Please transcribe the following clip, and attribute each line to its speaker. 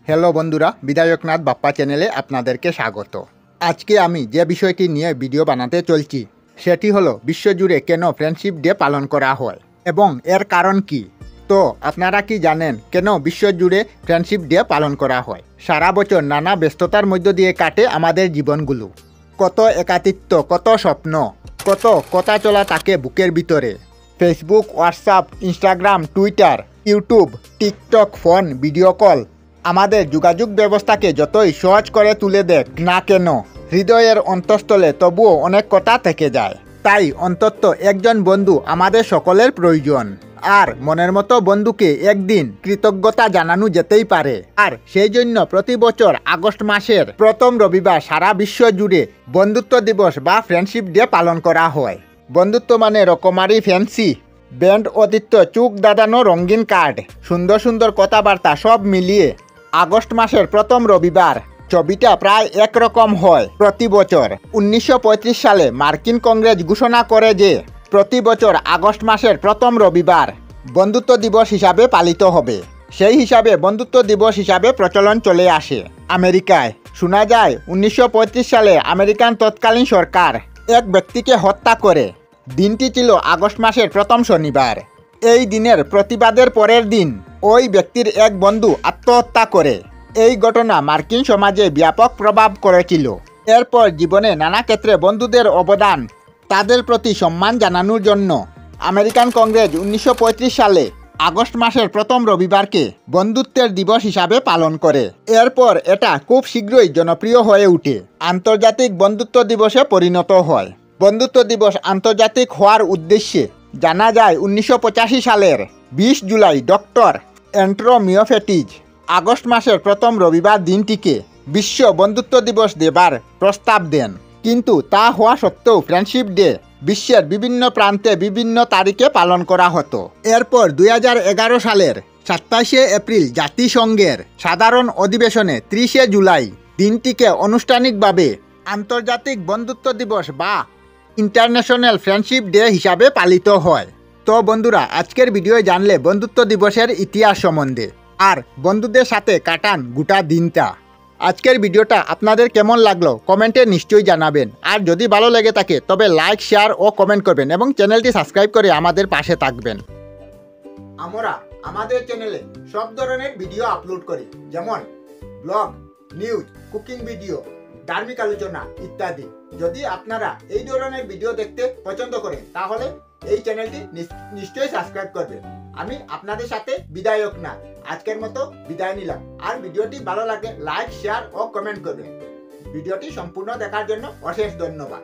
Speaker 1: Hello বন্ধুরা, বিধায়কনাথ বাপ্পা চ্যানেলে আপনাদেরকে স্বাগত। আজকে আমি যে বিষয়টি নিয়ে ভিডিও বানাতে চলছি সেটি হলো বিশ্বজুড়ে কেন ফ্রেন্ডশিপ ডে পালন করা হয় এবং এর কারণ কি। তো আপনারা কি জানেন কেন বিশ্বজুড়ে ফ্রেন্ডশিপ ডে পালন করা হয়? সারা বছর নানা ব্যস্ততার মধ্য দিয়ে কাটে আমাদের জীবনগুলো। কত একাকিত্ব, কত স্বপ্ন, কত কথা চলা থাকে বুকের ভিতরে। Facebook, WhatsApp, Instagram, Twitter, YouTube, TikTok, phone, video call আমাদের যোগাযোগ ব্যবস্থাকে যতই সহজ করে তুলে দেখ না কেন, হৃদয়ের অন্তঃস্থলে তবুও অনেক কথা থেকে যায়। তাই অন্তত একজন বন্ধু আমাদের সকলের প্রয়োজন। আর মনের মতো বন্ধুকে একদিন কৃতজ্ঞতা জানানো যেতেই পারে। আর সেই জন্য প্রতি বছর আগস্ট মাসের প্রথম রবিবার সারা বিশ্ব জুড়ে বন্ধুত্ব দিবস বা ফ্রেন্ডশিপ ডে পালন করা হয়। বন্ধুত্ব মানে রকমারি ফ্যান্সি ব্যান্ড, অতিথ্য, চোখ দাদানো রঙিন কার্ড, সুন্দর সুন্দর কথাবার্তা সব মিলিয়ে আগস্ট মাসের প্রথম রবিবার ছবিটা প্রায় একরকম হয় প্রতি বছর। 1935 সালে মার্কিন কংগ্রেস ঘোষণা করে যে প্রতি বছর আগস্ট মাসের প্রথম রবিবার বন্ধুত্ব দিবস হিসাবে পালিত হবে। সেই হিসাবে বন্ধুত্ব দিবস হিসাবে প্রচলন চলে আসে আমেরিকায়। শোনা যায় 1935 সালে আমেরিকান তৎকালীন সরকার এক ব্যক্তিকে হত্যা করে। দিনটি ছিল আগস্ট মাসের প্রথম শনিবার। এই দিনের প্রতিবাদের পরের দিন ওই ব্যক্তির এক বন্ধু আত্মহত্যা করে। এই ঘটনা মার্কিন সমাজে ব্যাপক প্রভাব করেছিল। এরপর জীবনে নানা ক্ষেত্রে বন্ধুদের অবদান, তাদের প্রতি সম্মান জানানোর জন্য আমেরিকান কংগ্রেস 1935 সালে আগস্ট মাসের প্রথম রবিবারকে বন্ধুত্বের দিবস হিসাবে পালন করে। এরপর এটা খুব শীঘ্রই জনপ্রিয় হয়ে ওঠে, আন্তর্জাতিক বন্ধুত্ব দিবসে পরিণত হয়। বন্ধুত্ব দিবস আন্তর্জাতিক হওয়ার উদ্দেশ্যে জানা যায় 1985 সালের 20 জুলাই ডক্টর অ্যান্ট্রোমিওফেটিজ আগস্ট মাসের প্রথম রবিবার দিনটিকে বিশ্ব বন্ধুত্ব দিবস দেবার প্রস্তাব দেন। কিন্তু তা হওয়া সত্ত্বেও ফ্রেন্ডশিপ ডে বিশ্বের বিভিন্ন প্রান্তে বিভিন্ন তারিখে পালন করা হতো। এরপর 2011 সালের 27শে এপ্রিল জাতিসংঘের সাধারণ অধিবেশনে 30শে জুলাই দিনটিকে আনুষ্ঠানিকভাবে আন্তর্জাতিক বন্ধুত্ব দিবস বা ইন্টারন্যাশনাল ফ্রেন্ডশিপ ডে হিসাবে পালিত হয়। তো বন্ধুরা, আজকের ভিডিও জানলে বন্ধুত্ব দিবসের ইতিহাস সম্বন্ধে আর বন্ধুদের সাথে কাটান গোটা দিনটা। আজকের ভিডিওটা আপনাদের কেমন লাগলো কমেন্টে নিশ্চয়ই জানাবেন। আর যদি ভালো লেগে থাকে তবে লাইক, শেয়ার ও কমেন্ট করবেন এবং চ্যানেলটি সাবস্ক্রাইব করে আমাদের পাশে থাকবেন। আমরা আমাদের চ্যানেলে সব ধরনের ভিডিও আপলোড করি, যেমন ব্লগ, নিউজ, কুকিং ভিডিও, ধার্মিক আলোচনা ইত্যাদি। যদি আপনারা এই ধরনের ভিডিও দেখতে পছন্দ করেন তাহলে এই চ্যানেলটি নিশ্চয়ই সাবস্ক্রাইব করবেন। আমি আপনাদের সাথে বিধায়কনাথ আজকের মতো বিদায় নিলাম। আর ভিডিওটি ভালো লাগে লাইক, শেয়ার ও কমেন্ট করবেন। ভিডিওটি সম্পূর্ণ দেখার জন্য অশেষ ধন্যবাদ।